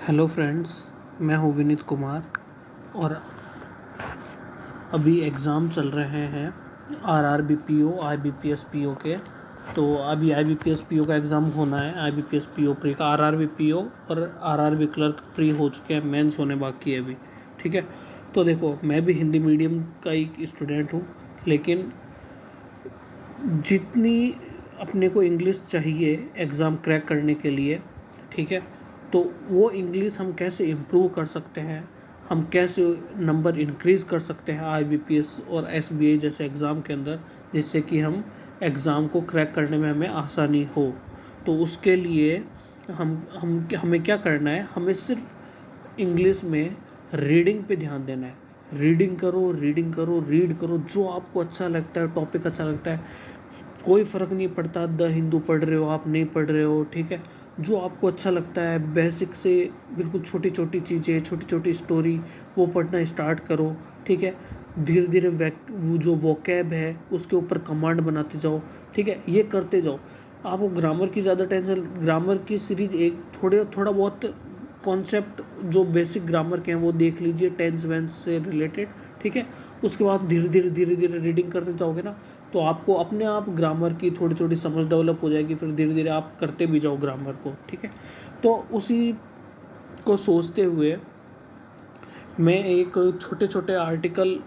Hello friends, मैं हूँ विनीत कुमार और अभी एग्ज़ाम चल रहे हैं आरआरबी पीओ आईबीपीएस पीओ के। तो अभी आईबीपीएस पीओ का एग्ज़ाम होना है। आईबीपीएस पीओ प्री का आरआरबी पीओ और आरआरबी क्लर्क प्री हो चुके हैं, मेंस होने बाकी है अभी। ठीक है, तो देखो मैं भी हिंदी मीडियम का एक स्टूडेंट हूँ, लेकिन जितनी अपने को इंग्लिश चाहिए एग्ज़ाम क्रैक करने के लिए, ठीक है, तो वो इंग्लिश हम कैसे इम्प्रूव कर सकते हैं, हम कैसे नंबर इंक्रीज़ कर सकते हैं आईबीपीएस और एसबीआई जैसे एग्ज़ाम के अंदर, जिससे कि हम एग्ज़ाम को क्रैक करने में हमें आसानी हो। तो उसके लिए हमें क्या करना है, हमें सिर्फ इंग्लिश में रीडिंग पे ध्यान देना है। रीडिंग करो, रीडिंग करो, रीड करो, जो आपको अच्छा लगता है, टॉपिक अच्छा लगता है, कोई फ़र्क नहीं पड़ता द हिंदू पढ़ रहे हो आप, नहीं पढ़ रहे हो, ठीक है। जो आपको अच्छा लगता है, बेसिक से बिल्कुल छोटी छोटी चीज़ें, छोटी छोटी स्टोरी, वो पढ़ना स्टार्ट करो, ठीक है। धीरे धीरे वो जो वोकैब है उसके ऊपर कमांड बनाते जाओ, ठीक है, ये करते जाओ। आपको ग्रामर की ज़्यादा टेंशन, ग्रामर की सीरीज एक थोड़ा बहुत कॉन्सेप्ट जो बेसिक ग्रामर के हैं वो देख लीजिए, टेंस वेंस से रिलेटेड, ठीक है। उसके बाद धीरे धीरे रीडिंग करते जाओगे ना, तो आपको अपने आप ग्रामर की थोड़ी थोड़ी समझ डेवलप हो जाएगी। फिर धीरे धीरे आप करते भी जाओ ग्रामर को, ठीक है। तो उसी को सोचते हुए मैं एक छोटे छोटे आर्टिकल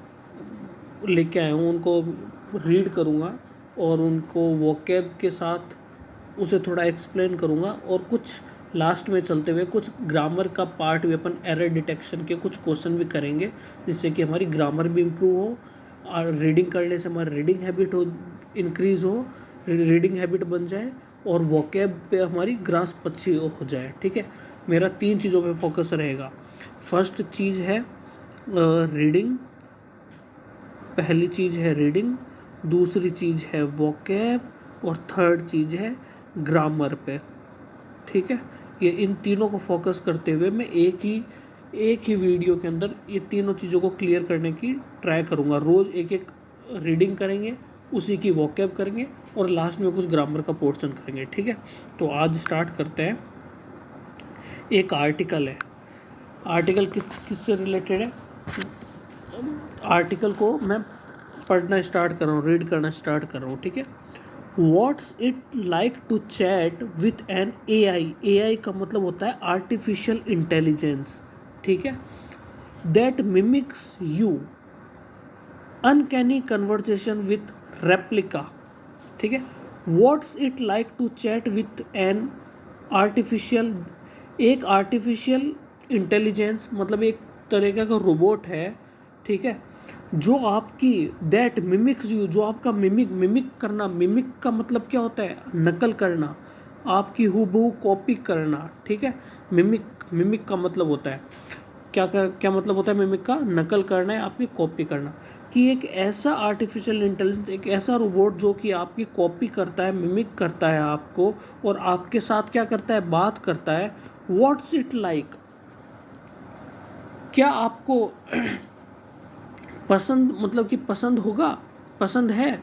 लेके आया हूँ, उनको रीड करूँगा और उनको वोकैब के साथ उसे थोड़ा एक्सप्लेन करूँगा, और कुछ लास्ट में चलते हुए कुछ ग्रामर का पार्ट भी, अपन एरर डिटेक्शन के कुछ क्वेश्चन भी करेंगे, जिससे कि हमारी ग्रामर भी इम्प्रूव हो और रीडिंग करने से हमारी रीडिंग हैबिट हो, इंक्रीज़ हो, रीडिंग हैबिट बन जाए और वोकैब पे हमारी ग्रास्प अच्छी हो जाए, ठीक है। मेरा 3 चीज़ों पे फोकस रहेगा। फर्स्ट चीज़ है रीडिंग, पहली चीज़ है रीडिंग, दूसरी चीज़ है वोकैब, और थर्ड चीज़ है ग्रामर पे, ठीक है। ये इन तीनों को फोकस करते हुए मैं एक ही वीडियो के अंदर ये तीनों चीज़ों को क्लियर करने की ट्राई करूँगा। रोज़ एक एक रीडिंग करेंगे, उसी की वोकैब करेंगे और लास्ट में कुछ ग्रामर का पोर्शन करेंगे, ठीक है। तो आज स्टार्ट करते हैं। एक आर्टिकल है, आर्टिकल किससे रिलेटेड है, आर्टिकल को मैं पढ़ना स्टार्ट कर रहा हूँ, रीड करना स्टार्ट कर रहा हूँ, ठीक है। What's it like to chat with an AI? AI का मतलब होता है आर्टिफिशियल इंटेलिजेंस, ठीक है। That mimics you, uncanny conversation with replica, ठीक है। What's it like to chat with an artificial, एक आर्टिफिशियल इंटेलिजेंस मतलब एक तरीके का रोबोट है, ठीक है, जो आपकी दैट मिमिक्स यू, जो आपका मिमिक करना, मिमिक का मतलब क्या होता है, नकल करना, आपकी हूबहू कॉपी करना, ठीक है। मिमिक का मतलब होता है क्या मतलब होता है मिमिक का, नकल करना है, आपकी कॉपी करना। कि एक ऐसा आर्टिफिशियल इंटेलिजेंस, एक ऐसा रोबोट जो कि आपकी कॉपी करता है, मिमिक करता है आपको, और आपके साथ क्या करता है, बात करता है। व्हाट्स इट लाइक, क्या आपको पसंद, मतलब कि पसंद होगा, पसंद है,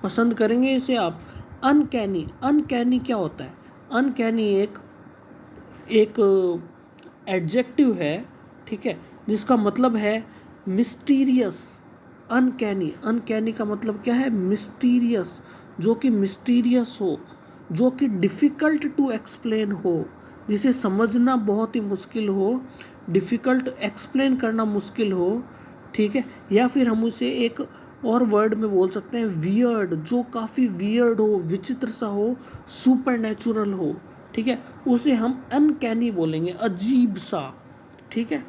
पसंद करेंगे इसे आप। अनकैनी, अनकैनी क्या होता है, अनकैनी एक एक एडजेक्टिव है, ठीक है, जिसका मतलब है मिस्टीरियस। अनकैनी, अनकैनी का मतलब क्या है, मिस्टीरियस, जो कि मिस्टीरियस हो, जो कि डिफ़िकल्ट टू एक्सप्लेन हो, जिसे समझना बहुत ही मुश्किल हो, डिफ़िकल्ट एक्सप्लेन करना मुश्किल हो, ठीक है। या फिर हम उसे एक और वर्ड में बोल सकते हैं वियर्ड, जो काफ़ी वियर्ड हो, विचित्र सा हो, सुपर नेचुरल हो, ठीक है, उसे हम अनकैनी बोलेंगे, अजीब सा, ठीक है,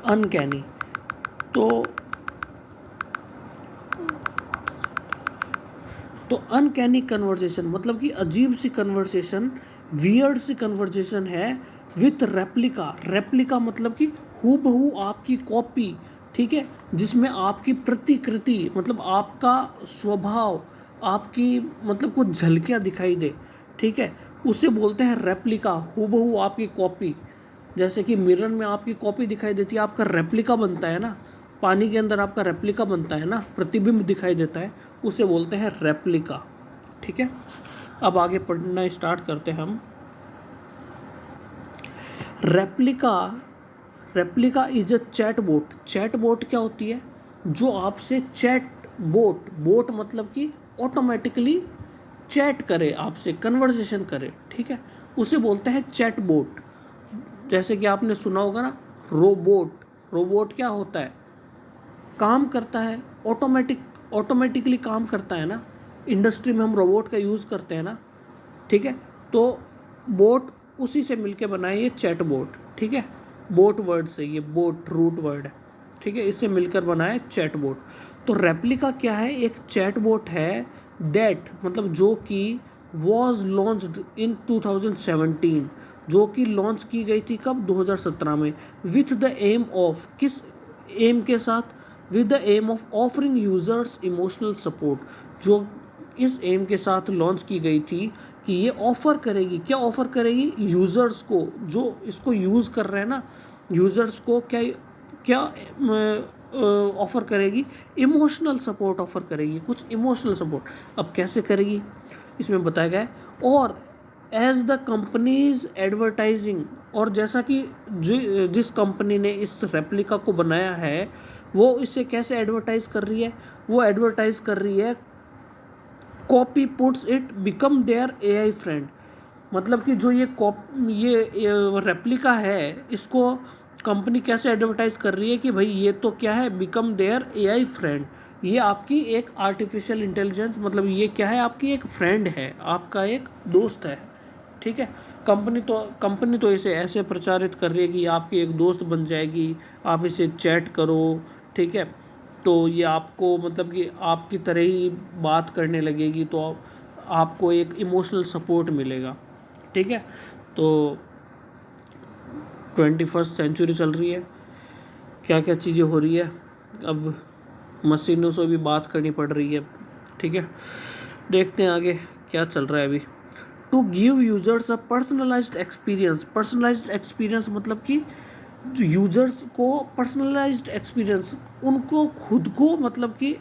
अनकैनी। तो अनकैनी कन्वर्सेशन मतलब कि अजीब सी कन्वर्सेशन, वियर्ड सी कन्वर्सेशन है विथ रेप्लिका। रेप्लिका मतलब कि हूबहू आपकी कॉपी, ठीक है, जिसमें आपकी प्रतिकृति मतलब आपका स्वभाव, आपकी मतलब कुछ झलकियाँ दिखाई दे, ठीक है, उसे बोलते हैं रेप्लिका, हूबहू आपकी कॉपी। जैसे कि मिरर में आपकी कॉपी दिखाई देती है, आपका रेप्लिका बनता है ना, पानी के अंदर आपका रेप्लिका बनता है ना, प्रतिबिंब दिखाई देता है, उसे बोलते हैं रेप्लिका, ठीक है। अब आगे पढ़ना स्टार्ट करते हैं हम। Replica replica is a chatbot. Chatbot क्या होती है? जो आपसे बोट मतलब कि ऑटोमेटिकली चैट करे, आपसे कन्वर्सेशन करे, ठीक है, उसे बोलते हैं चैटबोट। जैसे कि आपने सुना होगा ना रोबोट। रोबोट क्या होता है? काम करता है, ऑटोमेटिकली काम करता है ना। इंडस्ट्री में हम रोबोट का यूज़ करते हैं ना, ठीक है। तो बोट उसी से मिलके बनाए ये चैटबोट, ठीक है। बोट वर्ड से, ये बोट रूट वर्ड है, ठीक है, इससे मिलकर बना है चैटबोट। तो रेप्लिका क्या है? एक चैटबोट है दैट मतलब जो कि वॉज लॉन्च्ड इन 2017, जो कि लॉन्च की गई थी कब? 2017 में। विथ द एम ऑफ, किस एम के साथ? With the aim of offering users emotional support. जो इस एम के साथ लॉन्च की गई थी कि ये ऑफ़र करेगी, क्या ऑफ़र करेगी? यूज़र्स को, जो इसको यूज़ कर रहे हैं ना, यूज़र्स को क्या क्या ऑफ़र करेगी? इमोशनल सपोर्ट ऑफ़र करेगी, कुछ इमोशनल सपोर्ट। अब कैसे करेगी इसमें बताया गया है। और एज द कंपनीज एडवर्टाइजिंग, और जैसा कि जिस कंपनी ने इस रेप्लिका को बनाया है वो इसे कैसे एडवर्टाइज कर रही है? वो एडवर्टाइज कर रही है copy puts it become their AI friend. मतलब कि जो ये रेप्लिका है, इसको कंपनी कैसे एडवर्टाइज कर रही है कि भाई ये तो क्या है? Become their AI friend. ये आपकी एक आर्टिफिशियल इंटेलिजेंस, मतलब ये क्या है? आपकी एक फ्रेंड है, आपका एक दोस्त है, ठीक है। कंपनी तो इसे ऐसे प्रचारित कर रही है कि ये आपकी एक दोस्त बन जाएगी, आप इसे चैट करो, ठीक है। तो ये आपको मतलब कि आपकी तरह ही बात करने लगेगी, तो आपको एक इमोशनल सपोर्ट मिलेगा, ठीक है। तो 21st सेंचुरी चल रही है, क्या क्या चीज़ें हो रही है, अब मशीनों से भी बात करनी पड़ रही है, ठीक है। देखते हैं आगे क्या चल रहा है अभी। To give users a personalised experience. Personalised experience मतलब कि जो यूजर्स को पर्सनलाइज्ड एक्सपीरियंस, उनको खुद को मतलब कि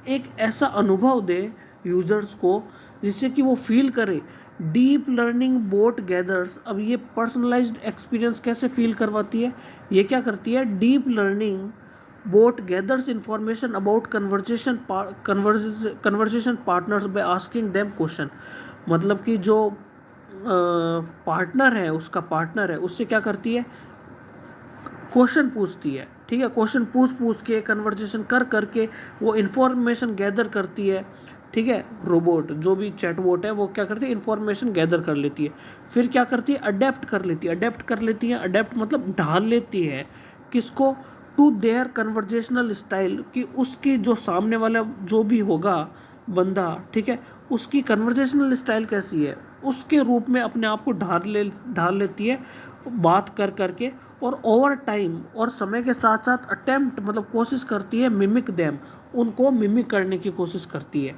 एक ऐसा अनुभव दे यूजर्स को जिससे कि वो फील करे। Deep learning boat gathers. अब ये पर्सनलाइज्ड एक्सपीरियंस कैसे फील करवाती है? ये क्या करती है? Deep learning boat gathers information about conversation partners by asking them question. मतलब कि जो पार्टनर है, उसका पार्टनर है, उससे क्या करती है? क्वेश्चन पूछती है, ठीक है। क्वेश्चन पूछ के कन्वर्सेशन कर करके वो इन्फॉर्मेशन गैदर करती है, ठीक है। रोबोट जो भी चैटबॉट है वो क्या करती है? इन्फॉर्मेशन गैदर कर लेती है, फिर क्या करती है? अडेप्ट कर लेती है। अडेप्ट मतलब ढाल लेती है, किसको? टू देयर कन्वर्जेशनल स्टाइल, कि उसकी जो सामने वाला जो भी होगा बंदा, ठीक है, उसकी कन्वर्जेशनल स्टाइल कैसी है, उसके रूप में अपने आप को ढाल लेती है बात कर करके। और ओवर टाइम और समय के साथ साथ अटेम्प्ट मतलब कोशिश करती है मिमिक देम, उनको मिमिक करने की कोशिश करती है।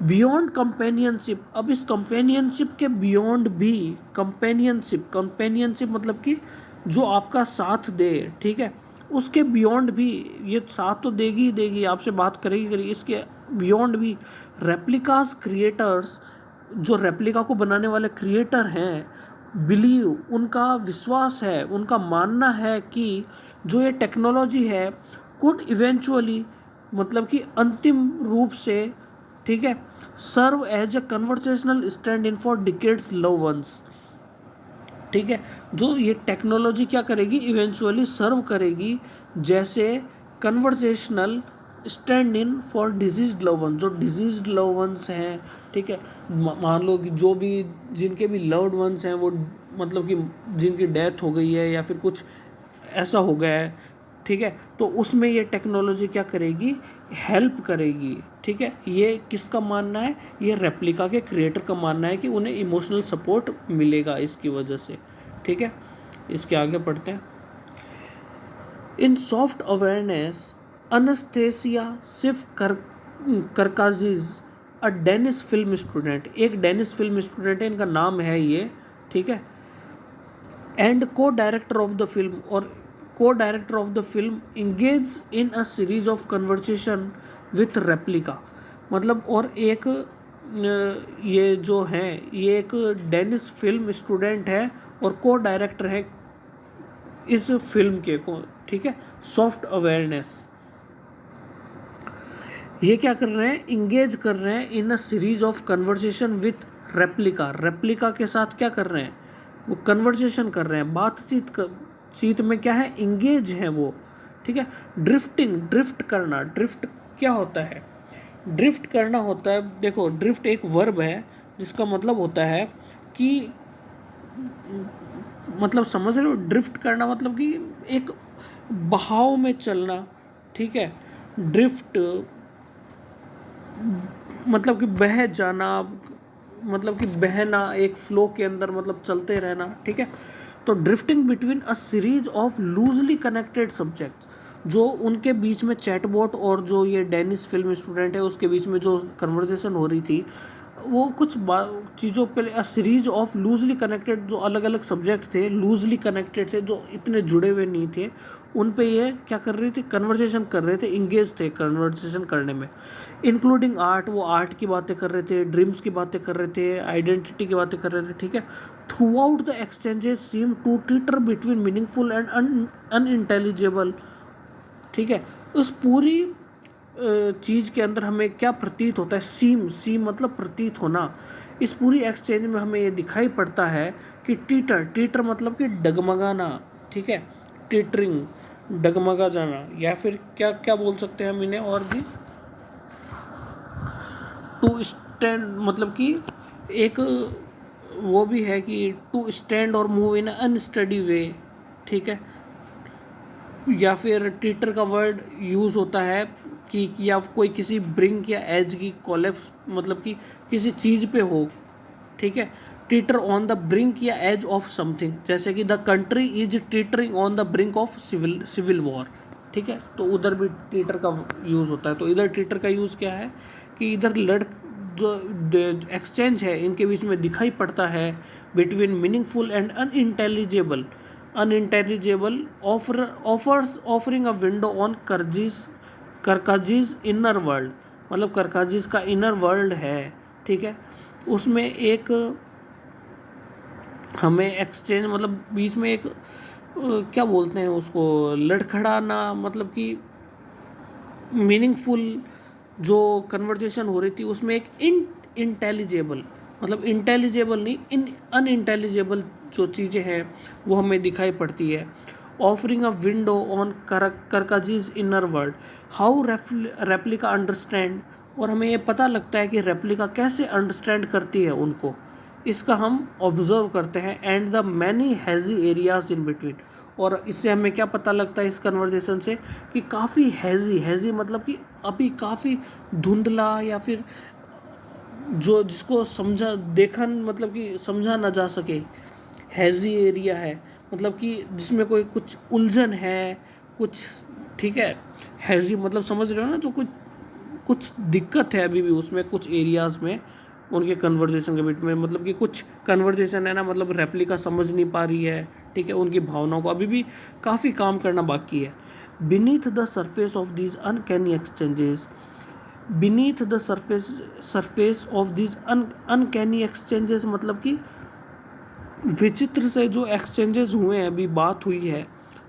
Beyond companionship. अब इस कंपेनियनशिप के बियॉन्ड भी, कंपेनियनशिप मतलब कि जो आपका साथ दे, ठीक है, उसके बियॉन्ड भी, ये साथ तो देगी ही देगी, आपसे बात करेगी, इसके बियॉन्ड भी रेप्लिकास क्रिएटर्स, जो रेप्लिका को बनाने वाले क्रिएटर हैं, बिलीव, उनका विश्वास है, उनका मानना है कि जो ये टेक्नोलॉजी है कुड इवेंचुअली मतलब कि अंतिम रूप से, ठीक है, serve as a conversational stand in for deceased loved ones. ठीक है, जो ये टेक्नोलॉजी क्या करेगी? इवेंचुअली सर्व करेगी जैसे conversational stand in for deceased loved ones. जो डिजीज्ड लव वंस हैं, ठीक है, मान लो कि जो भी जिनके भी लव्ड वंस हैं वो मतलब कि जिनकी डेथ हो गई है या फिर कुछ ऐसा हो गया है, ठीक है, तो उसमें ये टेक्नोलॉजी क्या करेगी? हेल्प करेगी, ठीक है। ये किसका मानना है? ये रेप्लिका के क्रिएटर का मानना है कि उन्हें इमोशनल सपोर्ट मिलेगा इसकी वजह से, ठीक है। इसके आगे पढ़ते हैं। इन सॉफ्ट अवेयरनेस अनस्थेसिया सिर्फ करकाजीज, अ डेनिस फिल्म स्टूडेंट, एक डेनिस फिल्म स्टूडेंट है, इनका नाम है ये, ठीक है, एंड को डायरेक्टर ऑफ द फिल्म, और को director of the film engage in a series of conversation with replica. मतलब और एक ये जो है ये एक डेनिस फिल्म स्टूडेंट है और को डायरेक्टर है इस फिल्म के को, ठीक है, सॉफ्ट अवेयरनेस। ये क्या कर रहे हैं, इंगेज कर रहे हैं in a series of conversation with Replika. Replika के साथ क्या कर रहे हैं, वो कन्वर्सेशन कर रहे हैं, बातचीत में क्या है, इंगेज है वो, ठीक है। ड्रिफ्टिंग, ड्रिफ्ट करना, ड्रिफ्ट क्या होता है, ड्रिफ्ट करना होता है, देखो ड्रिफ्ट एक वर्ब है जिसका मतलब होता है कि, मतलब समझ रहे हो, ड्रिफ्ट करना मतलब कि एक बहाव में चलना, ठीक है। ड्रिफ्ट मतलब कि बह जाना, मतलब कि बहना, एक फ्लो के अंदर मतलब चलते रहना, ठीक है। तो drifting between a series of loosely connected subjects, जो उनके बीच में चैटबॉट और जो ये डेनिस फिल्म स्टूडेंट है उसके बीच में जो कन्वर्सेशन हो रही थी, वो कुछ चीज़ों पे, अ सीरीज ऑफ लूजली कनेक्टेड, जो अलग अलग सब्जेक्ट थे, लूजली कनेक्टेड थे, जो इतने जुड़े हुए नहीं थे, उन पे ये क्या कर रही थी, कन्वर्सेशन कर रहे थे, इंगेज थे कन्वर्सेशन करने में। इंक्लूडिंग आर्ट, वो आर्ट की बातें कर रहे थे, ड्रीम्स की बातें कर रहे थे, आइडेंटिटी की बातें कर रहे थे, ठीक है। Throughout the exchanges seem to teeter between meaningful and unintelligible, ठीक है। उस पूरी चीज़ के अंदर हमें क्या प्रतीत होता है, सीम मतलब प्रतीत होना। इस पूरी एक्सचेंज में हमें ये दिखाई पड़ता है कि टीटर मतलब कि डगमगाना, ठीक है, टीटरिंग, डगमगा जाना, या फिर क्या क्या बोल सकते हैं हम इन्हें और भी, टू स्टैंड मतलब कि एक वो भी है कि टू स्टैंड और मूव इन अनस्टडी वे, ठीक है। या फिर टीटर का वर्ड यूज़ होता है कि या कोई किसी ब्रिंक या एज की कोलैप्स, मतलब कि किसी चीज़ पे हो, ठीक है। टीटर ऑन द ब्रिंक या एज ऑफ समथिंग, जैसे कि the country is teetering on the brink of civil war, ठीक है। तो उधर भी टीटर का यूज़ होता है। तो इधर टीटर का यूज़ क्या है कि इधर जो एक्सचेंज है इनके बीच में दिखाई पड़ता है between meaningful and unintelligible offering a window on करकाजीज इनर वर्ल्ड, मतलब करकाजीज का इनर वर्ल्ड है, ठीक है। उसमें एक हमें एक्सचेंज मतलब बीच में एक क्या बोलते हैं उसको, लड़खड़ाना, मतलब कि मीनिंगफुल जो कन्वर्जेशन हो रही थी उसमें एक इंटेलिजेबल, मतलब इंटेलिजेबल नहीं, अनइंटेलिजेबल जो चीज़ें हैं वो हमें दिखाई पड़ती है। ऑफरिंग अ विंडो ऑन करकाजीज inner world, how Replika understand, और हमें ये पता लगता है कि रेप्लिका कैसे अंडरस्टैंड करती है उनको, इसका हम ऑब्जर्व करते हैं। And the many hazy areas in between, और इससे हमें क्या पता लगता है इस कन्वर्जेशन से कि काफ़ी हैज़ी मतलब कि अभी काफ़ी धुंधला, या फिर जो जिसको समझा देखा मतलब कि समझा ना जा सके, हैज़ी एरिया है, मतलब कि जिसमें कोई कुछ उलझन है कुछ, ठीक है। हैज़ी मतलब समझ रहे हो ना, जो कुछ कुछ दिक्कत है अभी भी उसमें, कुछ एरियाज़ में उनके कन्वर्जेशन के बीच में, मतलब कि कुछ कन्वर्जेशन है ना, मतलब रेप्लिका समझ नहीं पा रही है, ठीक है, उनकी भावनाओं को अभी भी काफ़ी काम करना बाकी है। Beneath the surface of these uncanny exchanges, beneath the surface of these uncanny exchanges, मतलब कि विचित्र से जो एक्सचेंजेस हुए हैं, अभी बात हुई है,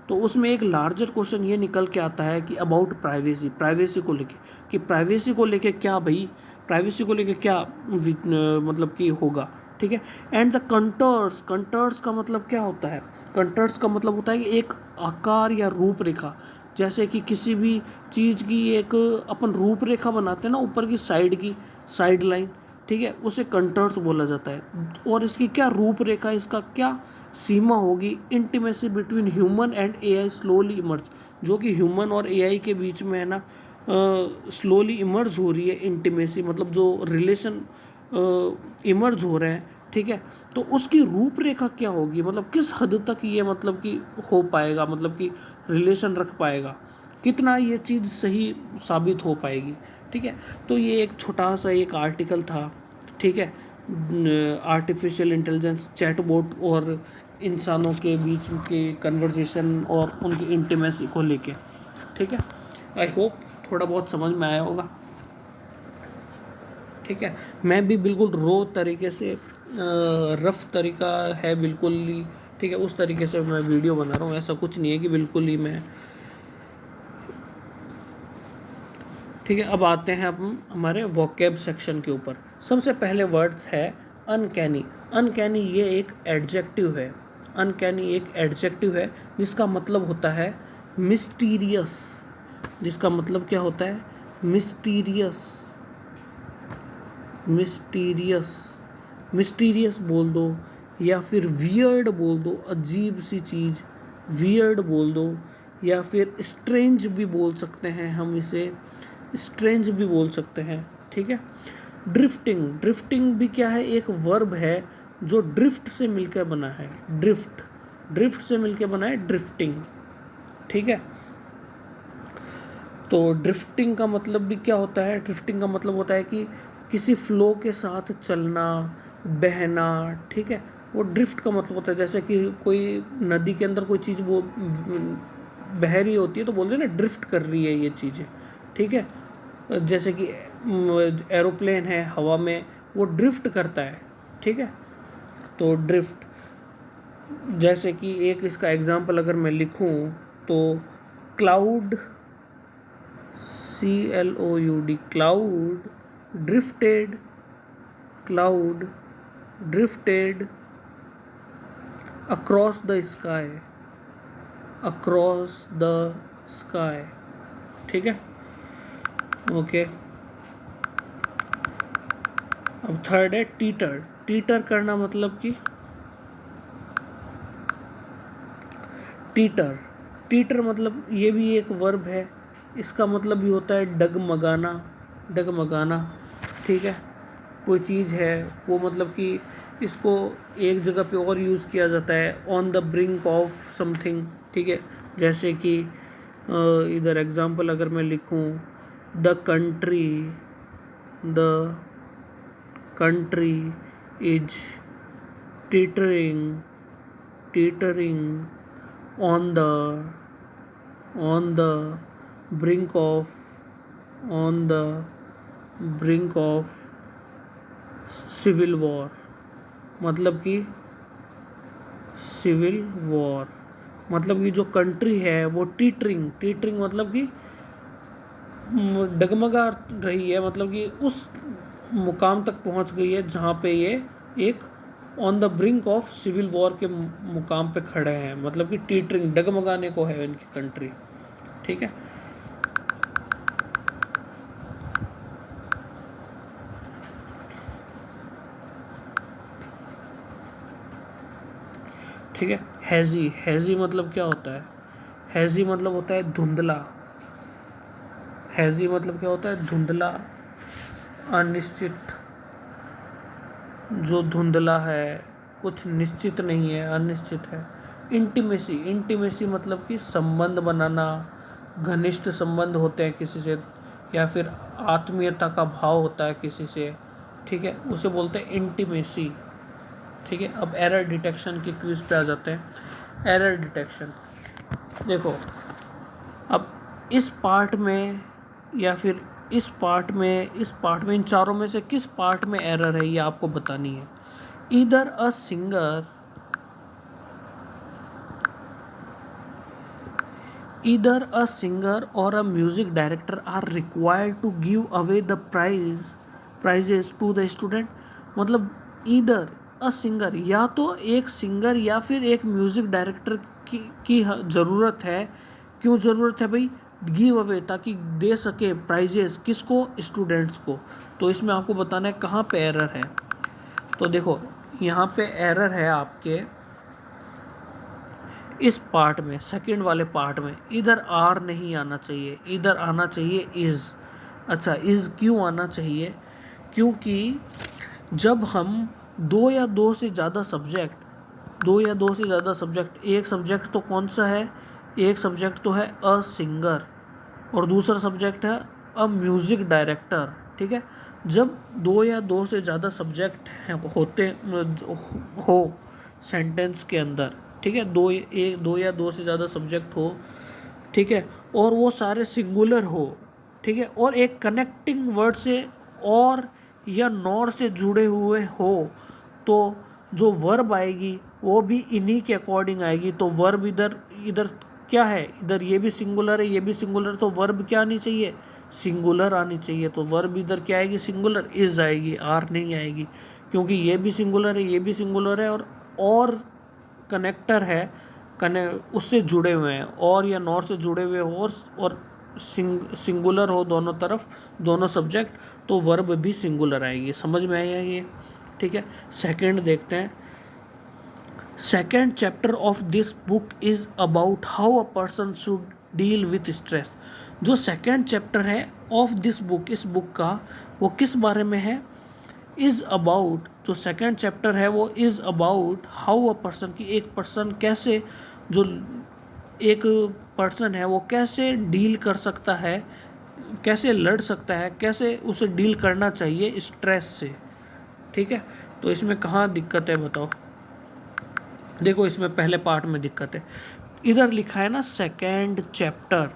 तो उसमें एक लार्जर क्वेश्चन ये निकल के आता है कि अबाउट प्राइवेसी, प्राइवेसी को लेके, कि प्राइवेसी को लेके क्या भाई, प्राइवेसी को लेके क्या मतलब कि होगा, ठीक है। एंड द कंटर्स का मतलब क्या होता है, कंटर्स का मतलब होता है कि एक आकार या रूपरेखा, जैसे कि किसी भी चीज़ की एक अपन रूपरेखा बनाते हैं ना, ऊपर की साइड साइड लाइन, ठीक है, उसे कंटर्स बोला जाता है। और इसकी क्या रूपरेखा, इसका क्या सीमा होगी, intimacy between human and AI slowly emerge, जो कि ह्यूमन और एआई के बीच में है ना स्लोली इमर्ज हो रही है इंटीमेसी, मतलब जो रिलेशन इमर्ज हो रहे हैं, ठीक है। तो उसकी रूपरेखा क्या होगी, मतलब किस हद तक ये मतलब कि हो पाएगा, मतलब कि रिलेशन रख पाएगा, कितना ये चीज़ सही साबित हो पाएगी, ठीक है। तो ये एक छोटा सा एक आर्टिकल था, ठीक है, आर्टिफिशियल इंटेलिजेंस चैटबॉट और इंसानों के बीच के कन्वर्जेशन और उनकी इंटीमेसी को लेके, ठीक है। आई होप थोड़ा बहुत समझ में आया होगा, ठीक है। मैं भी बिल्कुल रो तरीके से रफ तरीका है बिल्कुल ही, ठीक ठीक है, उस तरीके से मैं वीडियो बना रहा हूँ, ऐसा कुछ नहीं है कि बिल्कुल ही मैं, ठीक है। अब आते हैं हम हमारे वोकैब सेक्शन के ऊपर। सबसे पहले वर्ड है अनकैनी। अनकैनी ये एक एडजेक्टिव है, अनकैनी एक एडजेक्टिव है जिसका मतलब होता है मिस्टीरियस, जिसका मतलब क्या होता है, मिस्टीरियस, मिस्टीरियस, मिस्टीरियस बोल दो या फिर वियर्ड बोल दो, अजीब सी चीज़, वियर्ड बोल दो, या फिर स्ट्रेंज भी बोल सकते हैं हम इसे, स्ट्रेंज भी बोल सकते हैं, ठीक है। ड्रिफ्टिंग, ड्रिफ्टिंग भी क्या है, एक वर्ब है जो ड्रिफ्ट से मिलकर बना है, ड्रिफ्ट, ड्रिफ्ट से मिलकर बना है ड्रिफ्टिंग, ठीक है। तो ड्रिफ्टिंग का मतलब भी क्या होता है, ड्रिफ्टिंग का मतलब होता है कि किसी फ्लो के साथ चलना, बहना, ठीक है। वो ड्रिफ्ट का मतलब होता है, जैसे कि कोई नदी के अंदर कोई चीज़ वो बह रही होती है तो बोलते हैं ना ड्रिफ्ट कर रही है ये चीज़ें, ठीक है। जैसे कि एरोप्लेन है हवा में, वो ड्रिफ्ट करता है, ठीक है। तो ड्रिफ्ट, जैसे कि एक इसका एग्जांपल अगर मैं लिखूं तो cloud, CLOUD, cloud drifted, cloud drifted across the sky, across the sky, ठीक है, ओके। अब थर्ड है टीटर। टीटर करना मतलब कि टीटर, टीटर मतलब ये भी एक वर्ब है, इसका मतलब भी होता है डगमगाना, डगमगाना, ठीक है। कोई चीज़ है वो मतलब कि इसको एक जगह पे और यूज़ किया जाता है, on the brink of something, ठीक है। जैसे कि इधर एग्जांपल अगर मैं लिखूं, the country, the country is teetering, teetering on the brink of, on the brink of civil war, मतलब कि सिविल वॉर, मतलब कि जो कंट्री है वो टीटरिंग, टीटरिंग मतलब कि डगमगा रही है, मतलब कि उस मुकाम तक पहुंच गई है जहाँ पे ये एक on the brink of civil war के मुकाम पे खड़े हैं, मतलब कि टीटरिंग, डगमगाने को है इनकी कंट्री, ठीक है। ठीक है, हैजी, हैजी मतलब क्या होता है, हैजी मतलब होता है धुंधला, हैजी मतलब क्या होता है, धुंधला, अनिश्चित, जो धुंधला है, कुछ निश्चित नहीं है, अनिश्चित है। इंटीमेसी, इंटीमेसी मतलब कि संबंध बनाना, घनिष्ठ संबंध होते हैं किसी से, या फिर आत्मीयता का भाव होता है किसी से, ठीक है, उसे बोलते हैं इंटीमेसी, ठीक है। अब एरर डिटेक्शन की क्विज पे आ जाते हैं। एरर डिटेक्शन, देखो अब इस पार्ट में या फिर इस पार्ट में इन चारों में से किस पार्ट में एरर है ये आपको बतानी है। Either a singer, either a singer or a music director are required to give away the prizes to the student, मतलब either a singer, या तो एक सिंगर या फिर एक म्यूजिक डायरेक्टर की ज़रूरत है। क्यों ज़रूरत है भाई, गिव अवे, ताकि दे सके प्राइजेस, किसको, स्टूडेंट्स को। तो इसमें आपको बताना है कहाँ पे एरर है। तो देखो यहाँ पे एरर है आपके इस पार्ट में, सेकंड वाले पार्ट में, इधर आर नहीं आना चाहिए, इधर आना चाहिए इज़। अच्छा, इज़ क्यों आना चाहिए, क्योंकि जब हम दो या दो से ज़्यादा सब्जेक्ट, एक सब्जेक्ट तो कौन सा है, एक सब्जेक्ट तो है अ सिंगर और दूसरा सब्जेक्ट है अ म्यूज़िक डायरेक्टर, ठीक है। जब दो या दो से ज़्यादा सब्जेक्ट होते हो सेंटेंस के अंदर, ठीक है, दो या दो से ज़्यादा सब्जेक्ट हो, ठीक है, और वो सारे सिंगुलर हो, ठीक है, और एक कनेक्टिंग वर्ड से और या नॉर से जुड़े हुए हो, तो जो वर्ब आएगी वो भी इन्हीं के अकॉर्डिंग आएगी। तो वर्ब इधर इधर क्या है, इधर ये भी सिंगुलर है, ये भी सिंगुलर, तो वर्ब क्या आनी चाहिए, सिंगुलर आनी चाहिए। तो वर्ब इधर क्या आएगी, सिंगुलर, इज आएगी, आर नहीं आएगी, क्योंकि ये भी सिंगुलर है, ये भी सिंगुलर है, और कनेक्टर है, उससे जुड़े हुए हैं, और या नॉर से जुड़े हुए हो, और सिंगुलर हो दोनों तरफ, दोनों सब्जेक्ट, तो वर्ब भी सिंगुलर आएगी। समझ में आया ये, ठीक है। सेकंड देखते हैं। Second chapter of this book is about how a person should deal with stress. जो सेकेंड चैप्टर है ऑफ दिस बुक, इस बुक का, वो किस बारे में है, इज अबाउट, जो सेकेंड चैप्टर है वो is about how a person, की एक पर्सन कैसे, जो एक पर्सन है वो कैसे डील कर सकता है, कैसे लड़ सकता है, कैसे उसे डील करना चाहिए स्ट्रेस से, ठीक है। तो इसमें कहाँ दिक्कत है बताओ। देखो इसमें पहले पार्ट में दिक्कत है, इधर लिखा है ना सेकेंड चैप्टर,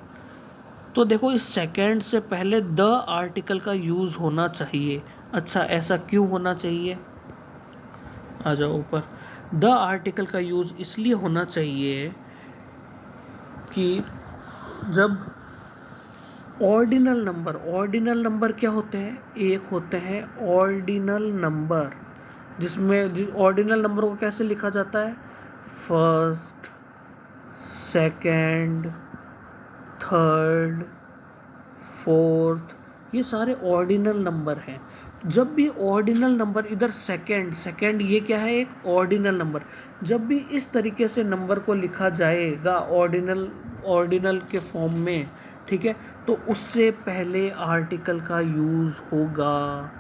तो देखो इस सेकेंड से पहले द आर्टिकल का यूज होना चाहिए। अच्छा, ऐसा क्यों होना चाहिए, आ जाओ ऊपर। द आर्टिकल का यूज इसलिए होना चाहिए कि जब ऑर्डिनल नंबर क्या होते हैं, एक होते हैं ऑर्डिनल नंबर, जिसमें ऑर्डिनल नंबर को कैसे लिखा जाता है, फर्स्ट, सेकंड, थर्ड, फोर्थ, ये सारे ऑर्डिनल नंबर हैं। जब भी ऑर्डिनल नंबर, इधर सेकंड ये क्या है, एक ऑर्डिनल नंबर, जब भी इस तरीके से नंबर को लिखा जाएगा ऑर्डिनल के फॉर्म में, ठीक है, तो उससे पहले आर्टिकल का यूज़ होगा,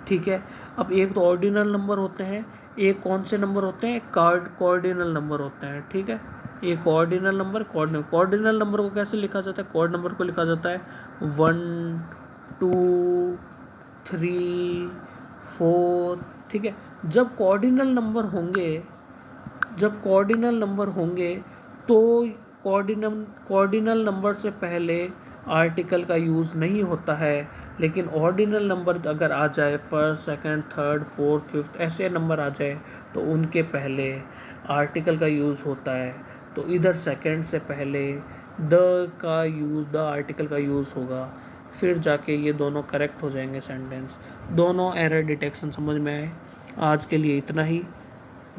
ठीक है। अब एक तो ऑर्डिनल नंबर होते हैं, एक कौन से नंबर होते हैं, कॉर्डिनल नंबर होते हैं, ठीक है। एक ऑर्डिनल नंबर, कॉर्डिनल नंबर को कैसे लिखा जाता है, कॉर्ड नंबर को लिखा जाता है 1 2 3 4, ठीक है। जब कॉर्डिनल नंबर होंगे तो कॉर्डिनल नंबर से पहले आर्टिकल का यूज़ नहीं होता है, लेकिन ऑर्डिनल नंबर अगर आ जाए, first, second, third, fourth, fifth, ऐसे नंबर आ जाए, तो उनके पहले आर्टिकल का यूज़ होता है। तो इधर सेकंड से पहले द आर्टिकल का यूज़ होगा, फिर जाके ये दोनों करेक्ट हो जाएंगे सेंटेंस। दोनों एरर डिटेक्शन समझ में आए। आज के लिए इतना ही।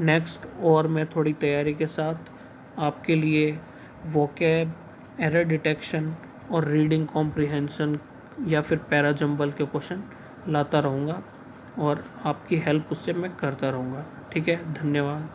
नेक्स्ट और मैं थोड़ी तैयारी के साथ आपके लिए वोकैब, एरर डिटेक्शन और रीडिंग कॉम्प्रिहेंशन या फिर पैराजंबल के क्वेश्चन लाता रहूँगा, और आपकी हेल्प उससे मैं करता रहूँगा, ठीक है। धन्यवाद।